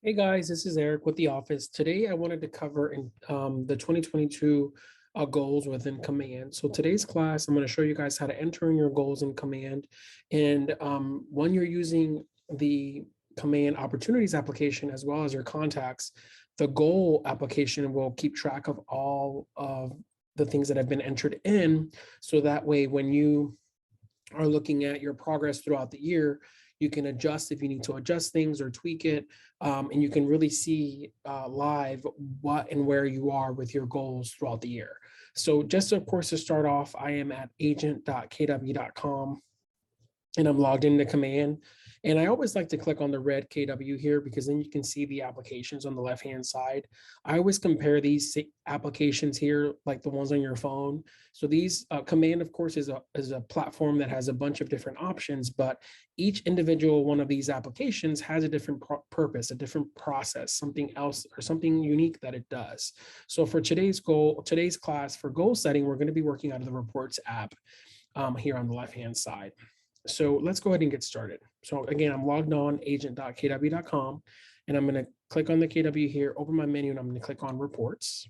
Hey guys, this is Eric with The Office. Today I wanted to cover the 2022 goals within Command. So today's class, I'm going to show you guys how to enter in your goals in Command. And when you're using the Command Opportunities application as well as your contacts, the goal application will keep track of all of the things that have been entered in. So that way, when you are looking at your progress throughout the year, you can adjust if you need to adjust things or tweak it, and you can really see live what and where you are with your goals throughout the year. So just of course to start off, I am at agent.kw.com and I'm logged into Command. And I always like to click on the red KW here because then you can see the applications on the left-hand side. I always compare these applications here, like the ones on your phone. So these Command, of course, is a platform that has a bunch of different options, but each individual one of these applications has a different purpose, a different process, something else or something unique that it does. So for today's class for goal setting, we're going to be working out of the Reports app here on the left-hand side. So let's go ahead and get started. So again, I'm logged on agent.kw.com and I'm going to click on the KW here, open my menu, and I'm going to click on reports.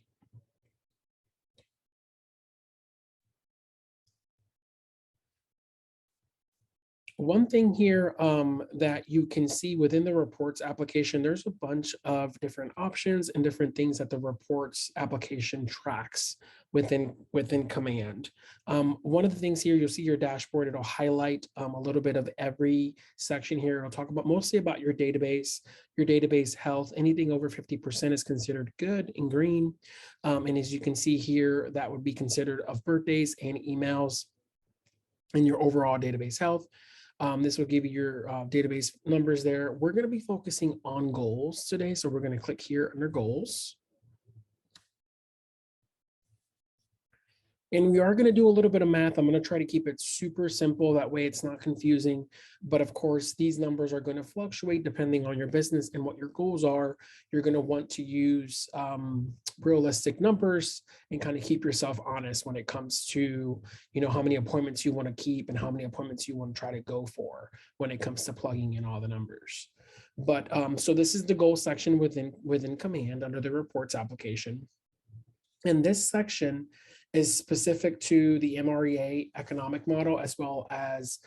One thing here that you can see within the reports application, there's a bunch of different options and different things that the reports application tracks within Command. One of the things here, you'll see your dashboard, it'll highlight a little bit of every section here. It'll talk about mostly about your database health. Anything over 50% is considered good in green. And as you can see here, that would be considered of birthdays and emails and your overall database health. This will give you your database numbers there. We're going to be focusing on goals today. So we're going to click here under goals. And we are going to do a little bit of math. I'm going to try to keep it super simple. That way it's not confusing. But of course, these numbers are going to fluctuate depending on your business and what your goals are. You're going to want to use realistic numbers and kind of keep yourself honest when it comes to, how many appointments you want to keep and how many appointments you want to try to go for when it comes to plugging in all the numbers. But so this is the goal section within Command under the reports application. And this section is specific to the MREA Economic Model, as well as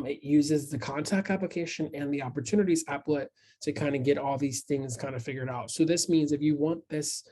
it uses the contact application and the opportunities applet to kind of get all these things kind of figured out. So this means if you want this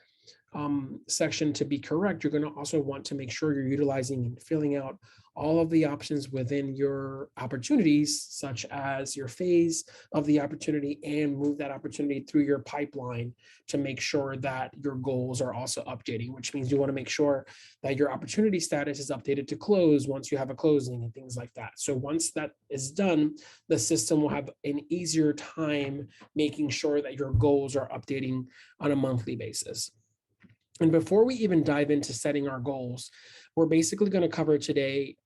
section to be correct, you're going to also want to make sure you're utilizing and filling out all of the options within your opportunities, such as your phase of the opportunity, and move that opportunity through your pipeline to make sure that your goals are also updating, which means you want to make sure that your opportunity status is updated to close once you have a closing and things like that. So once that is done, the system will have an easier time making sure that your goals are updating on a monthly basis. And before we even dive into setting our goals, we're basically going to cover today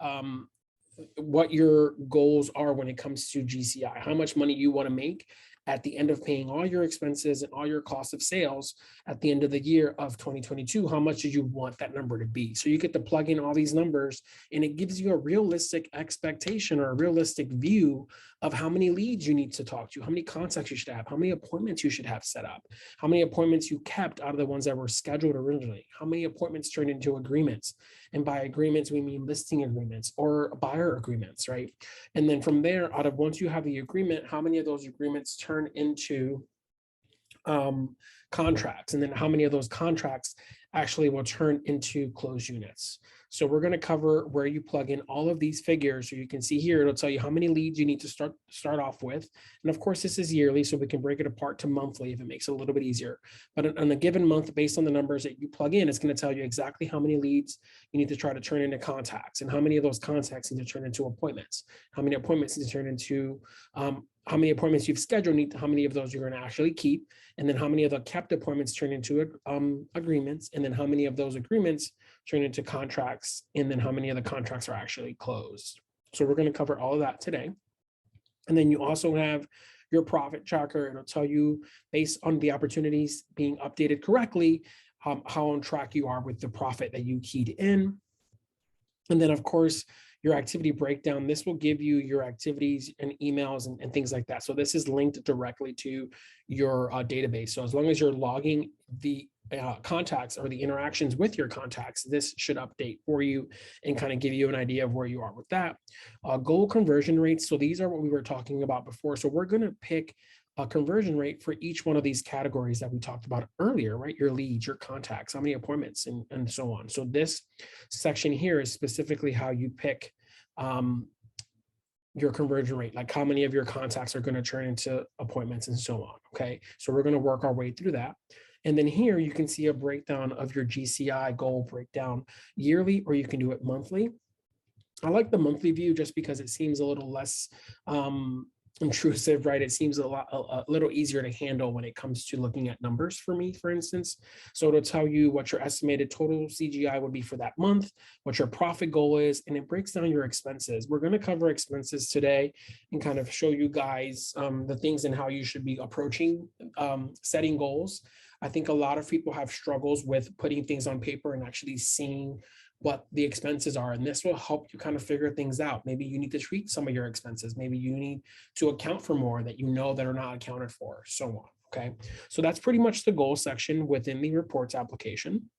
what your goals are when it comes to GCI, how much money you want to make at the end of paying all your expenses and all your cost of sales at the end of the year of 2022, how much do you want that number to be? So you get to plug in all these numbers and it gives you a realistic expectation or a realistic view of how many leads you need to talk to, how many contacts you should have, how many appointments you should have set up, how many appointments you kept out of the ones that were scheduled originally, how many appointments turned into agreements. And by agreements, we mean listing agreements or buyer agreements, right? And then from there, out of once you have the agreement, how many of those agreements turn into contracts, and then how many of those contracts actually will turn into closed units. So we're going to cover where you plug in all of these figures. So you can see here, it'll tell you how many leads you need to start off with. And of course, this is yearly, so we can break it apart to monthly if it makes it a little bit easier. But on a given month, based on the numbers that you plug in, it's going to tell you exactly how many leads you need to try to turn into contacts, and how many of those contacts need to turn into appointments, how many appointments need to turn into how many appointments you've scheduled, how many of those you're going to actually keep, and then how many of the kept appointments turn into agreements, and then how many of those agreements turn into contracts, and then how many of the contracts are actually closed. So we're going to cover all of that today. And then you also have your profit tracker. It'll tell you, based on the opportunities being updated correctly, how on track you are with the profit that you keyed in. And then, of course, your activity breakdown, this will give you your activities and emails and things like that. So this is linked directly to your database. So as long as you're logging the contacts or the interactions with your contacts, this should update for you and kind of give you an idea of where you are with that. Goal conversion rates. So these are what we were talking about before. So we're going to pick a conversion rate for each one of these categories that we talked about earlier, right? Your leads, your contacts, how many appointments, and so on. So this section here is specifically how you pick your conversion rate, like how many of your contacts are going to turn into appointments and so on. Okay, so we're going to work our way through that. And then here you can see a breakdown of your GCI goal breakdown yearly, or you can do it monthly. I like the monthly view just because it seems a little less intrusive, right? It seems a little easier to handle when it comes to looking at numbers for me, for instance. So it'll tell you what your estimated total CGI would be for that month, what your profit goal is, and it breaks down your expenses. We're going to cover expenses today and kind of show you guys the things and how you should be approaching setting goals. I think a lot of people have struggles with putting things on paper and actually seeing what the expenses are. And this will help you kind of figure things out. Maybe you need to tweak some of your expenses. Maybe you need to account for more that you know that are not accounted for, so on. Okay. So that's pretty much the goal section within the reports application.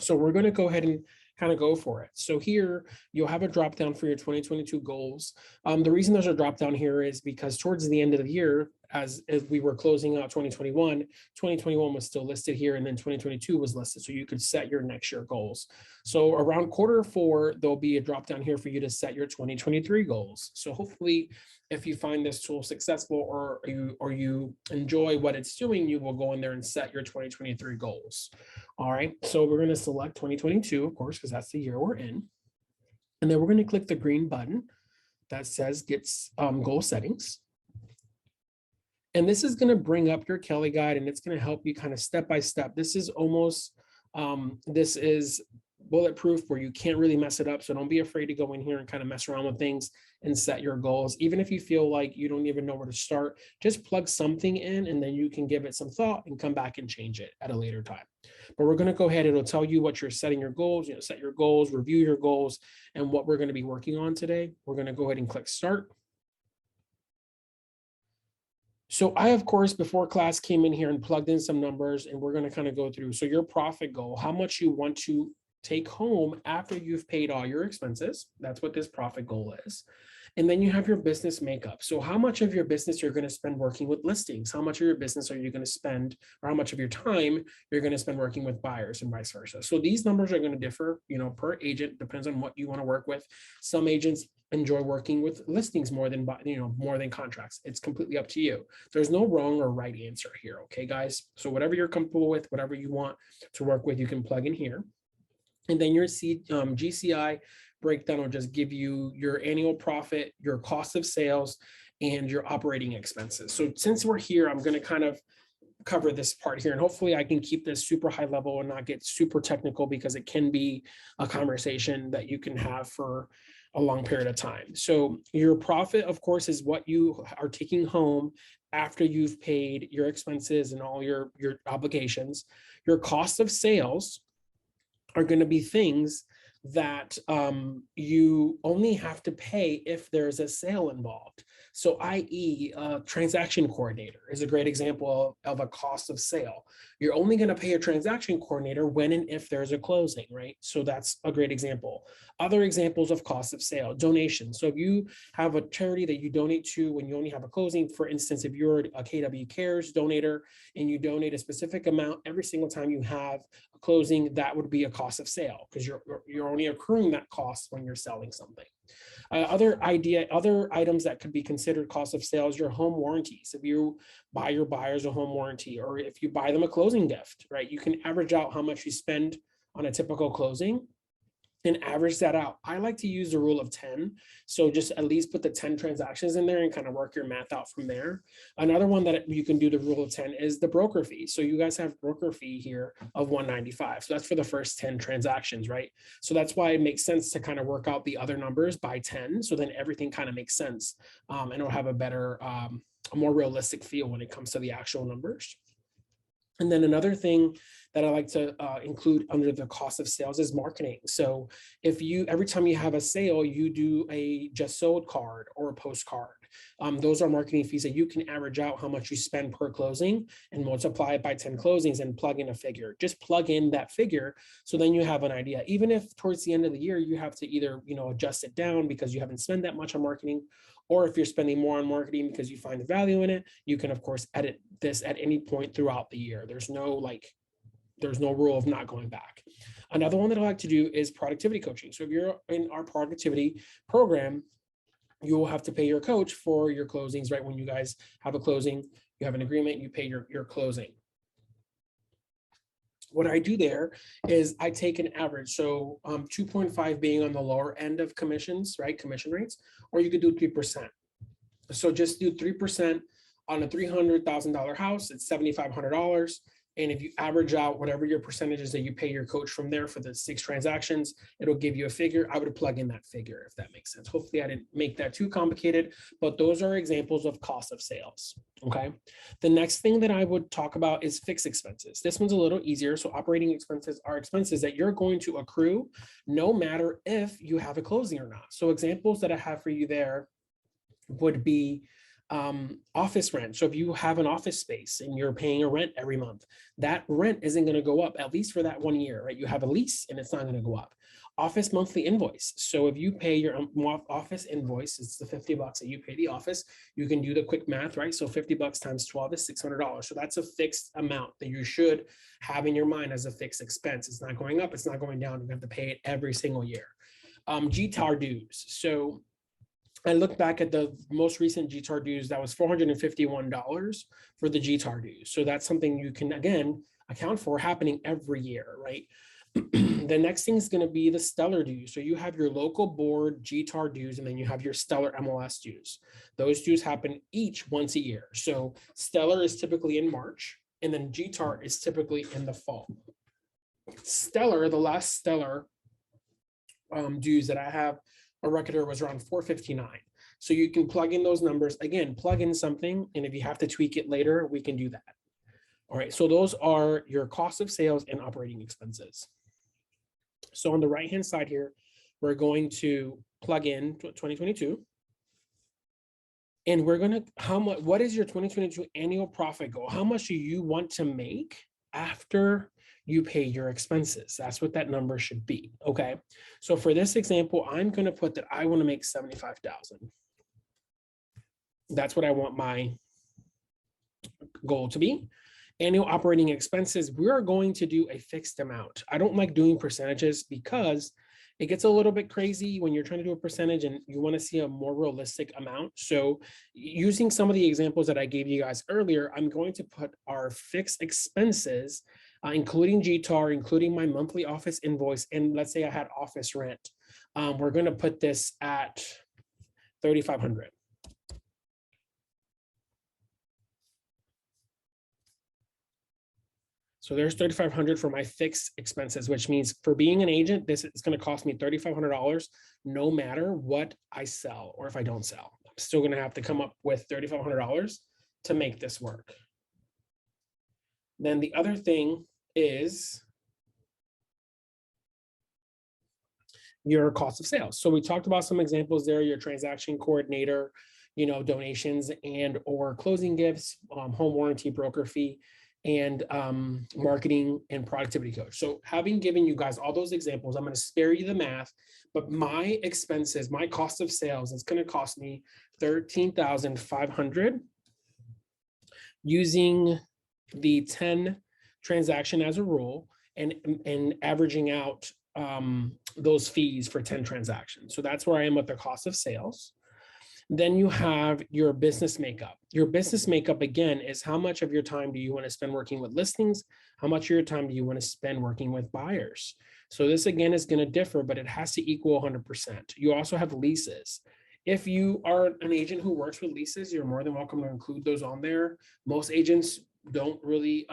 So we're going to go ahead and kind of go for it. So here you'll have a drop down for your 2022 goals. The reason there's a drop down here is because towards the end of the year, as we were closing out 2021 was still listed here, and then 2022 was listed. So you could set your next year goals. So around Q4, there'll be a drop down here for you to set your 2023 goals. So hopefully, if you find this tool successful or you enjoy what it's doing, you will go in there and set your 2023 goals. All right, so we're going to select 2022, of course, because that's the year we're in. And then we're going to click the green button that says get goal settings. And this is going to bring up your Kelly guide, and it's going to help you kind of step by step. This is almost, this is bulletproof where you can't really mess it up. So don't be afraid to go in here and kind of mess around with things and set your goals. Even if you feel like you don't even know where to start, just plug something in and then you can give it some thought and come back and change it at a later time. But we're going to go ahead, it'll tell you what you're setting your goals, set your goals, review your goals, and what we're going to be working on today. We're going to go ahead and click start. So I, of course, before class came in here and plugged in some numbers, and we're going to kind of go through. So your profit goal, how much you want to take home after you've paid all your expenses. That's what this profit goal is. And then you have your business makeup. So how much of your business you're going to spend working with listings? How much of your business are you going to spend, or how much of your time you're going to spend working with buyers, and vice versa? So these numbers are going to differ, per agent, depends on what you want to work with. Some agents enjoy working with listings more than contracts. It's completely up to you. There's no wrong or right answer here. Okay, guys. So whatever you're comfortable with, whatever you want to work with, you can plug in here. And then your GCI breakdown will just give you your annual profit, your cost of sales, and your operating expenses. So since we're here, I'm going to kind of cover this part here, and hopefully I can keep this super high level and not get super technical, because it can be a conversation that you can have for a long period of time. So your profit, of course, is what you are taking home after you've paid your expenses and all your obligations. Your cost of sales are going to be things that you only have to pay if there's a sale involved. So i.e. transaction coordinator is a great example of a cost of sale. You're only going to pay a transaction coordinator when and if there's a closing, right? So that's a great example. Other examples of cost of sale, donations. So if you have a charity that you donate to when you only have a closing, for instance, if you're a KW Cares donator and you donate a specific amount every single time you have a closing, that would be a cost of sale, because you're only accruing that cost when you're selling something. Other items that could be considered cost of sales, your home warranties. If you buy your buyers a home warranty, or if you buy them a closing gift, right? You can average out how much you spend on a typical closing and average that out. I like to use the rule of 10. So just at least put the 10 transactions in there and kind of work your math out from there. Another one that you can do the rule of 10 is the broker fee. So you guys have broker fee here of $195. So that's for the first 10 transactions, right? So that's why it makes sense to kind of work out the other numbers by 10. So then everything kind of makes sense, and it'll have a better, a more realistic feel when it comes to the actual numbers. And then another thing that I like to include under the cost of sales is marketing. So if you, every time you have a sale, you do a just sold card or a postcard. Those are marketing fees that you can average out how much you spend per closing and multiply it by 10 closings and plug in a figure. Just plug in that figure. So then you have an idea, even if towards the end of the year, you have to either, adjust it down because you haven't spent that much on marketing, or if you're spending more on marketing because you find the value in it, you can of course edit this at any point throughout the year. There's no rule of not going back. Another one that I like to do is productivity coaching. So if you're in our productivity program, you will have to pay your coach for your closings, right? When you guys have a closing, you have an agreement, you pay your closing. What I do there is I take an average. So 2.5 being on the lower end of commissions, right? Commission rates, or you could do 3%. So just do 3% on a $300,000 house, it's $7,500. And if you average out whatever your percentages that you pay your coach from there for the 6 transactions, it'll give you a figure. I would plug in that figure if that makes sense. Hopefully I didn't make that too complicated, but those are examples of cost of sales, okay? The next thing that I would talk about is fixed expenses. This one's a little easier. So operating expenses are expenses that you're going to accrue no matter if you have a closing or not. So examples that I have for you there would be office rent. So if you have an office space and you're paying a rent every month, that rent isn't going to go up, at least for that 1 year, right? You have a lease and it's not going to go up. Office monthly invoice. So if you pay your office invoice, it's the $50 that you pay the office, you can do the quick math, right? So $50 times 12 is $600. So that's a fixed amount that you should have in your mind as a fixed expense. It's not going up, it's not going down. You have to pay it every single year. GTAR dues. So I look back at the most recent GTAR dues, that was $451 for the GTAR dues. So that's something you can, again, account for happening every year, right? The next thing is going to be the Stellar dues. So you have your local board GTAR dues, and then you have your Stellar MLS dues. Those dues happen each once a year. So Stellar is typically in March, and then GTAR is typically in the fall. Stellar, the last Stellar dues that I have a record was around 459. So you can plug in those numbers. Again, plug in something, and if you have to tweak it later, we can do that. All right, so those are your cost of sales and operating expenses. So on the right-hand side here, we're going to plug in 2022. And we're gonna, what is your 2022 annual profit goal? How much do you want to make after you pay your expenses? That's what that number should be, okay? So for this example, I'm gonna put that I wanna make 75,000. That's what I want my goal to be. Annual operating expenses, we're going to do a fixed amount. I don't like doing percentages because it gets a little bit crazy when you're trying to do a percentage and you want to see a more realistic amount. So using some of the examples that I gave you guys earlier, I'm going to put our fixed expenses, including GTAR, including my monthly office invoice, and let's say I had office rent. We're going to put this at 3,500. So there's 3,500 for my fixed expenses, which means for being an agent, this is going to cost me $3,500 no matter what I sell or if I don't sell. I'm still going to have to come up with $3,500 to make this work. Then the other thing is your cost of sales. So we talked about some examples there, your transaction coordinator, donations and or closing gifts, home warranty, broker fee, and marketing and productivity coach. So having given you guys all those examples, I'm going to spare you the math, but my expenses, my cost of sales is going to cost me $13,500 using the 10 transaction as a rule and averaging out those fees for 10 transactions. So that's where I am with the cost of sales. Then you have your business makeup. Your business makeup, again, is how much of your time do you want to spend working with listings? How much of your time do you want to spend working with buyers? So this, again, is going to differ, but it has to equal 100%. You also have leases. If you are an agent who works with leases, you're more than welcome to include those on there. Most agents don't really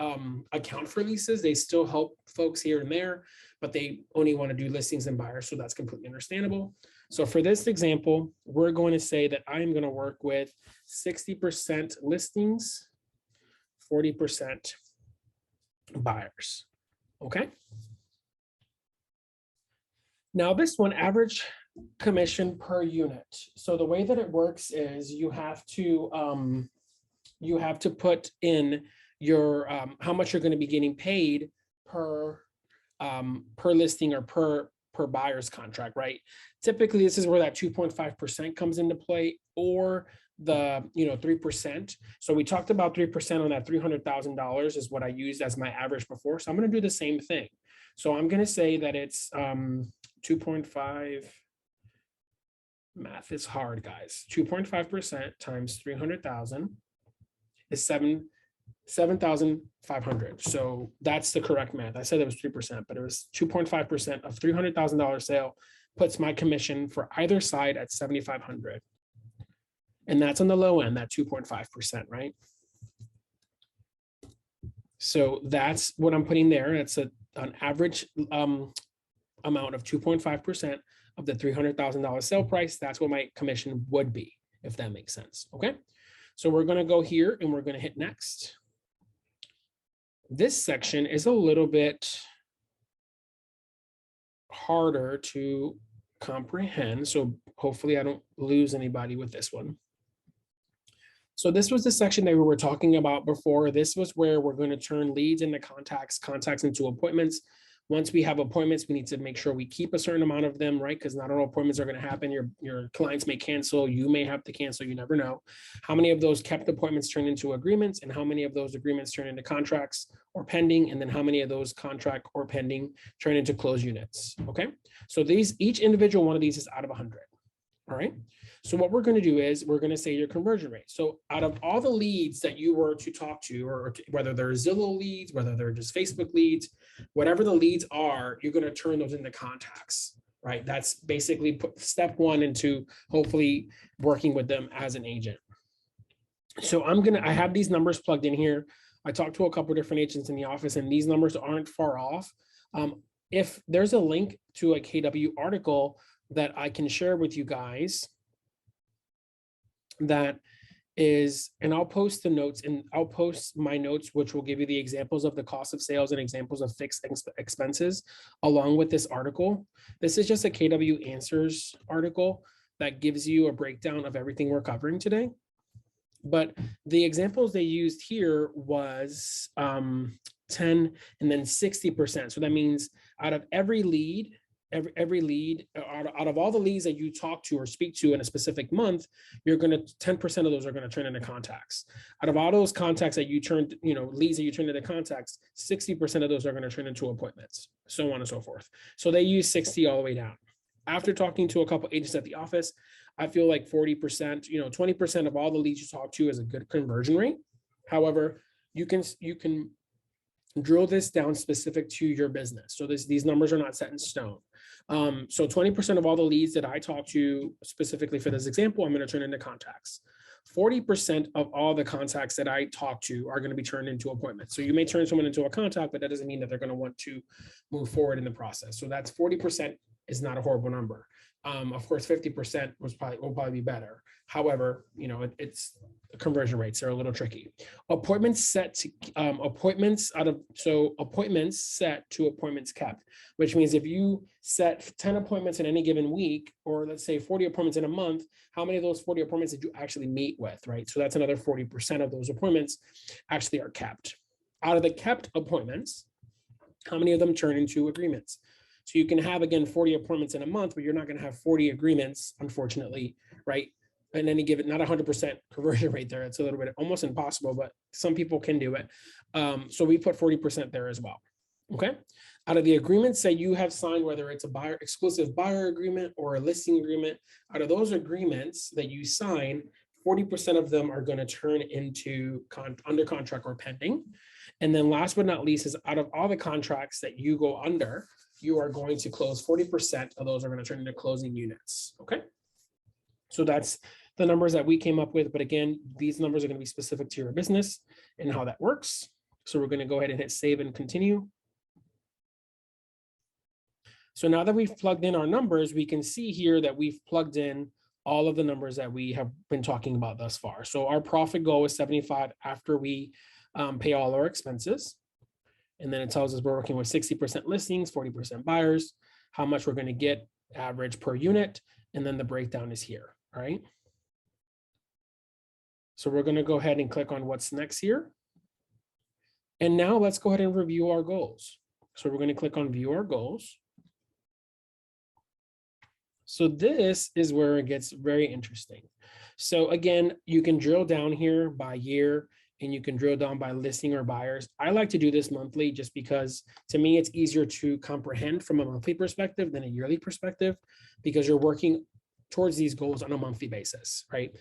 account for leases. They still help folks here and there, but they only want to do listings and buyers. So that's completely understandable. So for this example, we're going to say that I am going to work with 60% listings, 40% buyers. Okay. Now this one, average commission per unit. So the way that it works is you have to put in your how much you're going to be getting paid per listing or per buyer's contract, right? Typically, this is where that 2.5% comes into play, or the 3%. So we talked about 3% on that $300,000 is what I used as my average before. So I'm going to do the same thing. So I'm going to say that it's 2.5. Math is hard, guys. 2.5% times 300,000 is 7,500. So that's the correct math. I said it was 3%, but it was 2.5% of $300,000 sale puts my commission for either side at 7,500. And that's on the low end, that 2.5%, right? So that's what I'm putting there. It's an average amount of 2.5% of the $300,000 sale price. That's what my commission would be, if that makes sense. Okay. So we're going to go here and we're going to hit next. This section is a little bit harder to comprehend. So hopefully I don't lose anybody with this one. So this was the section that we were talking about before. This was where we're going to turn leads into contacts, contacts into appointments. Once we have appointments, we need to make sure we keep a certain amount of them, right? Because not all appointments are going to happen. Your clients may cancel. You may have to cancel. You never know. How many of those kept appointments turn into agreements, and how many of those agreements turn into contracts or pending, and then how many of those contract or pending turn into closed units, okay? So each individual one of these is out of 100, all right? So what we're going to do is we're going to say your conversion rate. So out of all the leads that you were to talk to, or whether they're Zillow leads, whether they're just Facebook leads, whatever the leads are, you're going to turn those into contacts, right? That's basically step one into hopefully working with them as an agent. So I have these numbers plugged in here. I talked to a couple of different agents in the office, and these numbers aren't far off. If there's a link to a KW article that I can share with you guys, that is, and I'll post the notes, and I'll post my notes, which will give you the examples of the cost of sales and examples of fixed expenses along with this article. This is just a KW Answers article that gives you a breakdown of everything we're covering today. But the examples they used here was 10 and then 60%. So that means out of every lead, every lead, out of all the leads that you talk to or speak to in a specific month, you're going to 10% of those are going to turn into contacts. Out of all those contacts that you turn, leads that you turn into contacts, 60% of those are going to turn into appointments, so on and so forth. So they use 60 all the way down. After talking to a couple agents at the office, I feel like 40%, 20% of all the leads you talk to is a good conversion rate. However, you can drill this down specific to your business. So these numbers are not set in stone. So 20% of all the leads that I talk to specifically for this example, I'm going to turn into contacts. 40% of all the contacts that I talk to are going to be turned into appointments. So you may turn someone into a contact, but that doesn't mean that they're going to want to move forward in the process. So that's 40% is not a horrible number. Of course, 50% will probably be better. However, it's conversion rates are a little tricky. Appointments set to appointments set to appointments kept, which means if you set 10 appointments in any given week, or let's say 40 appointments in a month, how many of those 40 appointments did you actually meet with, right? So that's another 40% of those appointments actually are kept. Out of the kept appointments, how many of them turn into agreements? So you can have, again, 40 appointments in a month, but you're not going to have 40 agreements, unfortunately, right? And any given, not 100% conversion rate there. It's a little bit almost impossible, but some people can do it. So we put 40% there as well. Okay. Out of the agreements that you have signed, whether it's a exclusive buyer agreement or a listing agreement, out of those agreements that you sign, 40% of them are going to turn into under contract or pending. And then last but not least is out of all the contracts that you go under, you are going to close 40% of those are going to turn into closing units. Okay. So that's the numbers that we came up with. But again, these numbers are going to be specific to your business and how that works. So we're going to go ahead and hit save and continue. So now that we've plugged in our numbers, we can see here that we've plugged in all of the numbers that we have been talking about thus far. So our profit goal is 75 after we pay all our expenses. And then it tells us we're working with 60% listings, 40% buyers, how much we're going to get average per unit. And then the breakdown is here, all right? So we're going to go ahead and click on what's next here. And now let's go ahead and review our goals. So we're going to click on view our goals. So this is where it gets very interesting. So again, you can drill down here by year, and you can drill down by listing or buyers. I like to do this monthly just because to me, it's easier to comprehend from a monthly perspective than a yearly perspective, because you're working towards these goals on a monthly basis, right?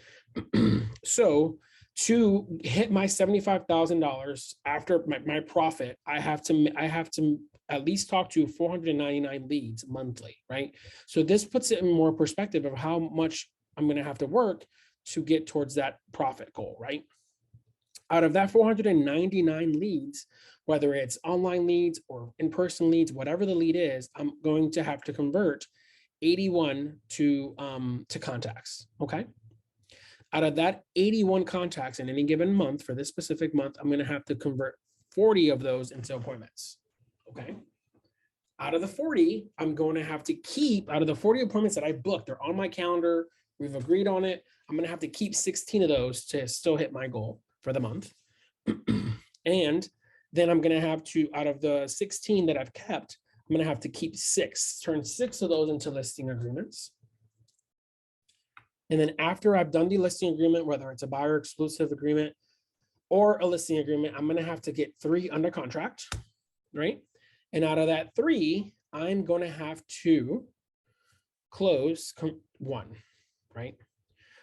So to hit my $75,000 after my profit, I have to at least talk to 499 leads monthly, right? So this puts it in more perspective of how much I'm going to have to work to get towards that profit goal, right? Out of that 499 leads, whether it's online leads or in-person leads, whatever the lead is, I'm going to have to convert 81 to contacts, okay? Out of that 81 contacts in any given month, for this specific month, I'm going to have to convert 40 of those into appointments, okay? Out of the 40, I'm going to have to keep, out of the 40 appointments that I booked, they're on my calendar, we've agreed on it, I'm going to have to keep 16 of those to still hit my goal for the month. And then I'm going to have to, out of the 16 that I've kept, I'm going to have to keep turn 6 of those into listing agreements. And then after I've done the listing agreement, whether it's a buyer exclusive agreement or a listing agreement, I'm going to have to get 3 under contract, right? And out of that 3, I'm going to have to close 1, right?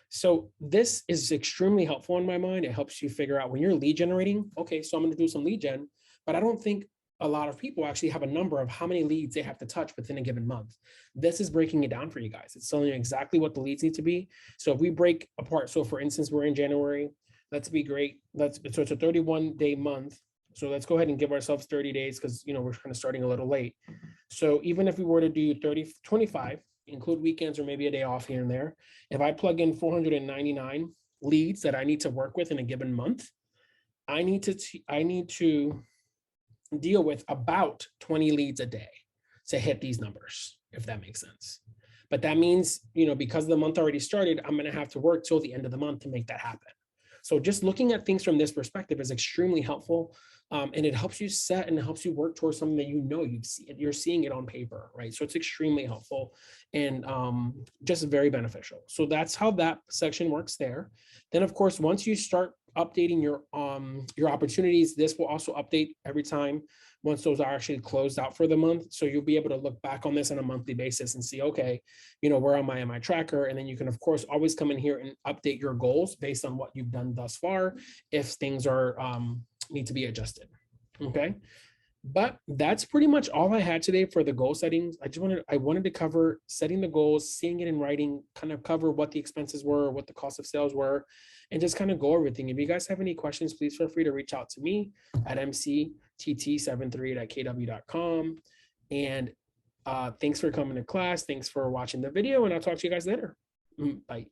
So this is extremely helpful in my mind. It helps you figure out when you're lead generating, okay, so I'm going to do some lead gen, but I don't think a lot of people actually have a number of how many leads they have to touch within a given month. This is breaking it down for you guys. It's telling you exactly what the leads need to be. So if we break apart, so for instance, we're in January, let's be great. So it's a 31-day month. So let's go ahead and give ourselves 30 days because, you know, we're kind of starting a little late. So even if we were to do 25, include weekends or maybe a day off here and there, if I plug in 499 leads that I need to work with in a given month, I need to deal with about 20 leads a day to hit these numbers, if that makes sense. But that means, you know, because the month already started, I'm going to have to work till the end of the month to make that happen. So just looking at things from this perspective is extremely helpful. And it helps you set and it helps you work towards something that you know you're seeing it on paper, right? So it's extremely helpful and just very beneficial. So that's how that section works there. Then, of course, once you start updating your opportunities, this will also update every time once those are actually closed out for the month. So you'll be able to look back on this on a monthly basis and see, okay, you know, where am I in my tracker? And then you can, of course, always come in here and update your goals based on what you've done thus far if things are need to be adjusted. Okay. But that's pretty much all I had today for the goal settings. I wanted to cover setting the goals, seeing it in writing, kind of cover what the expenses were, what the cost of sales were, and just kind of go over everything. If you guys have any questions, please feel free to reach out to me at mctt73@kw.com. And thanks for coming to class. Thanks for watching the video, and I'll talk to you guys later. Bye.